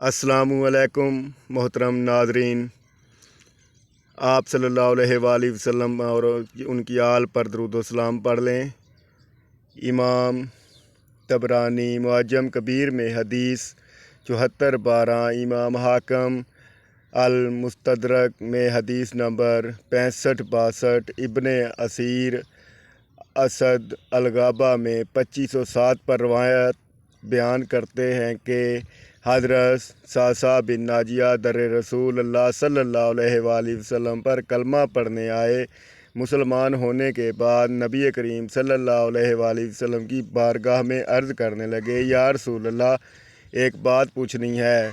السلام علیکم محترم ناظرین، آپ صلی اللہ علیہ وآلہ وسلم اور ان کی آل پر درود و سلام پڑھ لیں۔ امام طبرانی معجم کبیر میں حدیث 7412، امام حاکم المستدرک میں حدیث نمبر 6562، ابن اسیر اسد الغابہ میں 2507 پر روایت بیان کرتے ہیں کہ حضرت صعصع بن ناجیہ در رسول اللہ صلی اللہ علیہ وآلہ وسلم پر کلمہ پڑھنے آئے۔ مسلمان ہونے کے بعد نبی کریم صلی اللہ علیہ وآلہ وسلم کی بارگاہ میں عرض کرنے لگے، یا رسول اللہ، ایک بات پوچھنی ہے۔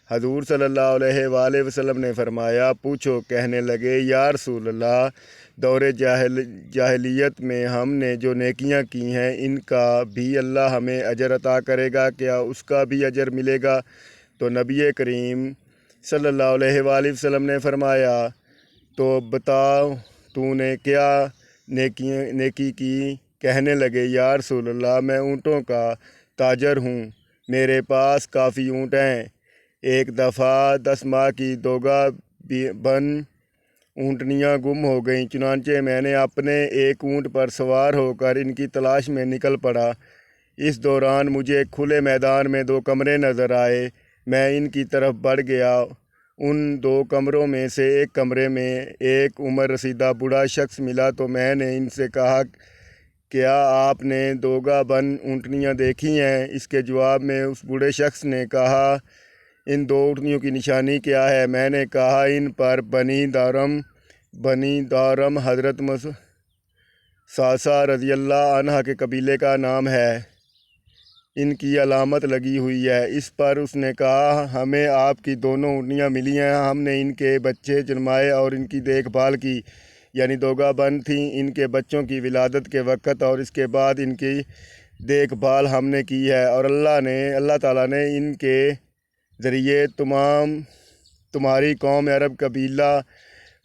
حضور صلی اللہ علیہ وآلہ وسلم نے فرمایا، پوچھو۔ کہنے لگے، یا رسول اللہ، دور جاہلیت میں ہم نے جو نیکیاں کی ہیں ان کا بھی اللہ ہمیں اجر عطا کرے گا، کیا اس کا بھی اجر ملے گا؟ تو نبی کریم صلی اللہ علیہ وآلہ وسلم نے فرمایا، تو بتاؤ تو نے کیا نیکی کی؟ کہنے لگے، یا رسول اللہ، میں اونٹوں کا تاجر ہوں، میرے پاس کافی اونٹ ہیں۔ ایک دفعہ 10 ماہ کی دوگا بن اونٹنیاں گم ہو گئیں، چنانچہ میں نے اپنے ایک اونٹ پر سوار ہو کر ان کی تلاش میں نکل پڑا۔ اس دوران مجھے کھلے میدان میں 2 کمرے نظر آئے۔ میں ان کی طرف بڑھ گیا۔ ان 2 کمروں میں سے ایک کمرے میں ایک عمر رسیدہ بوڑھا شخص ملا، تو میں نے ان سے کہا، کیا آپ نے دوگا بن اونٹنیاں دیکھی ہیں؟ اس کے جواب میں اس بوڑھے شخص نے کہا، ان 2 اونٹنیوں کی نشانی کیا ہے؟ میں نے کہا، ان پر بنی دارم حضرت صعصع رضی اللہ عنہ کے قبیلے کا نام ہے، ان کی علامت لگی ہوئی ہے۔ اس پر اس نے کہا، ہمیں آپ کی دونوں اونٹنیاں ملی ہیں، ہم نے ان کے بچے جنمائے اور ان کی دیکھ بھال کی، یعنی دوگا بن تھیں۔ ان کے بچوں کی ولادت کے وقت اور اس کے بعد ان کی دیکھ بھال ہم نے کی ہے، اور اللہ تعالیٰ نے ان کے ذریعے تمہاری قوم عرب قبیلہ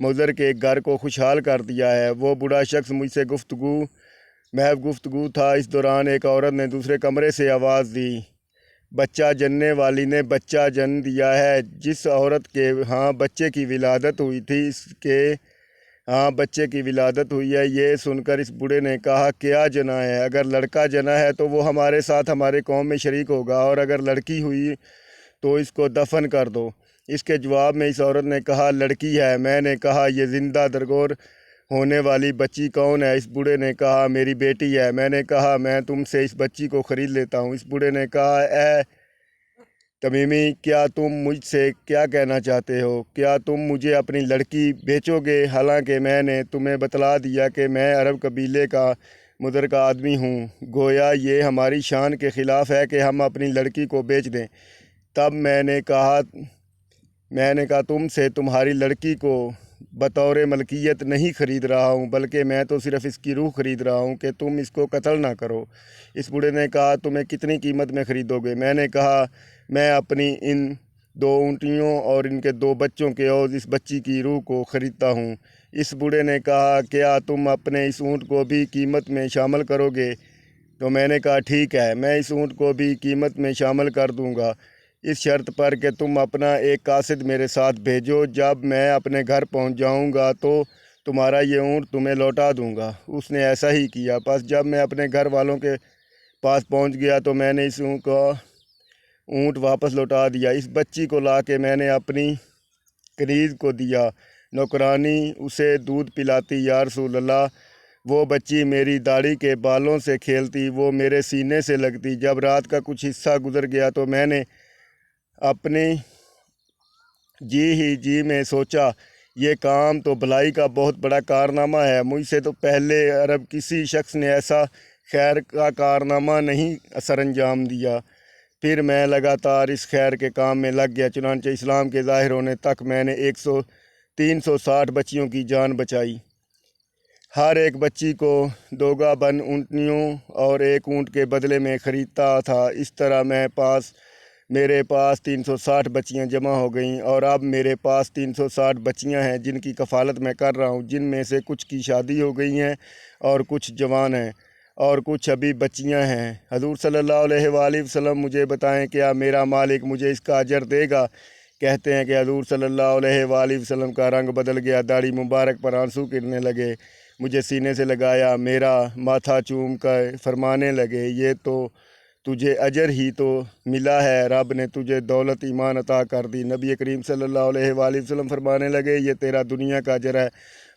مضر کے گھر کو خوشحال کر دیا ہے۔ وہ بوڑھا شخص مجھ سے محض گفتگو تھا۔ اس دوران ایک عورت نے دوسرے کمرے سے آواز دی، بچہ جننے والی نے بچہ جن دیا ہے، جس عورت کے ہاں بچے کی ولادت ہوئی تھی اس کے ہاں بچے کی ولادت ہوئی ہے۔ یہ سن کر اس بوڑھے نے کہا، کیا جنا ہے؟ اگر لڑکا جنا ہے تو وہ ہمارے ساتھ ہمارے قوم میں شریک ہوگا، اور اگر لڑکی ہوئی تو اس کو دفن کر دو۔ اس کے جواب میں اس عورت نے کہا، لڑکی ہے۔ میں نے کہا، یہ زندہ درگور ہونے والی بچی کون ہے؟ اس بوڑھے نے کہا، میری بیٹی ہے۔ میں نے کہا، میں تم سے اس بچی کو خرید لیتا ہوں۔ اس بوڑھے نے کہا، اے تمیمی، کیا تم مجھ سے کیا کہنا چاہتے ہو؟ کیا تم مجھے اپنی لڑکی بیچو گے؟ حالانکہ میں نے تمہیں بتلا دیا کہ میں عرب قبیلے کا مضر کا آدمی ہوں۔ گویا یہ ہماری شان کے خلاف ہے کہ ہم اپنی لڑکی کو بیچ دیں۔ تب میں نے کہا تم سے تمہاری لڑکی کو بطور ملکیت نہیں خرید رہا ہوں، بلکہ میں تو صرف اس کی روح خرید رہا ہوں کہ تم اس کو قتل نہ کرو۔ اس بوڑھے نے کہا، تمہیں کتنی قیمت میں خریدو گے؟ میں نے کہا، میں اپنی ان 2 اونٹنیوں اور ان کے 2 بچوں کے عوض اس بچی کی روح کو خریدتا ہوں۔ اس بوڑھے نے کہا، کیا تم اپنے اس اونٹ کو بھی قیمت میں شامل کرو گے؟ تو میں نے کہا، ٹھیک ہے، میں اس اونٹ کو بھی قیمت میں شامل کر دوں گا، اس شرط پر کہ تم اپنا ایک قاصد میرے ساتھ بھیجو۔ جب میں اپنے گھر پہنچ جاؤں گا تو تمہارا یہ اونٹ تمہیں لوٹا دوں گا۔ اس نے ایسا ہی کیا۔ پس جب میں اپنے گھر والوں کے پاس پہنچ گیا تو میں نے اس اونٹ واپس لوٹا دیا۔ اس بچی کو لا کے میں نے اپنی کنیز کو دیا، نوکرانی اسے دودھ پلاتی۔ یا رسول اللہ، وہ بچی میری داڑھی کے بالوں سے کھیلتی، وہ میرے سینے سے لگتی۔ جب رات کا کچھ حصہ گزر گیا تو میں نے اپنی جی میں سوچا، یہ کام تو بھلائی کا بہت بڑا کارنامہ ہے۔ مجھ سے تو پہلے عرب کسی شخص نے ایسا خیر کا کارنامہ نہیں سر انجام دیا۔ پھر میں لگاتار اس خیر کے کام میں لگ گیا، چنانچہ اسلام کے ظاہر ہونے تک میں نے 360 بچیوں کی جان بچائی۔ ہر ایک بچی کو دوگا بن اونٹنیوں اور ایک اونٹ کے بدلے میں خریدتا تھا۔ اس طرح میرے پاس 360 بچیاں جمع ہو گئیں، اور اب میرے پاس 360 بچیاں ہیں جن کی کفالت میں کر رہا ہوں، جن میں سے کچھ کی شادی ہو گئی ہیں اور کچھ جوان ہیں، اور کچھ ابھی بچیاں ہیں۔ حضور صلی اللہ علیہ وآلہ وسلم مجھے بتائیں کیا میرا مالک مجھے اس کا اجر دے گا؟ کہتے ہیں کہ حضور صلی اللہ علیہ وآلہ وسلم کا رنگ بدل گیا، داڑھی مبارک پر آنسو گرنے لگے، مجھے سینے سے لگایا، میرا ماتھا چوم کر فرمانے لگے یہ تو تجھے اجر ہی تو ملا ہے، رب نے تجھے دولت ایمان عطا کر دی۔ نبی کریم صلی اللہ علیہ وآلہ وسلم فرمانے لگے یہ تیرا دنیا کا اجر ہے،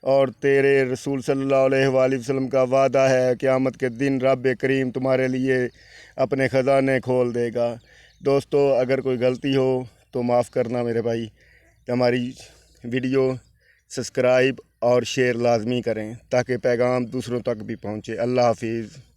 اور تیرے رسول صلی اللہ علیہ وآلہ وسلم کا وعدہ ہے قیامت کے دن رب کریم تمہارے لیے اپنے خزانے کھول دے گا۔ دوستو اگر کوئی غلطی ہو تو معاف کرنا میرے بھائی، ہماری ویڈیو سبسکرائب اور شیئر لازمی کریں تاکہ پیغام دوسروں تک بھی پہنچے۔ اللہ حافظ۔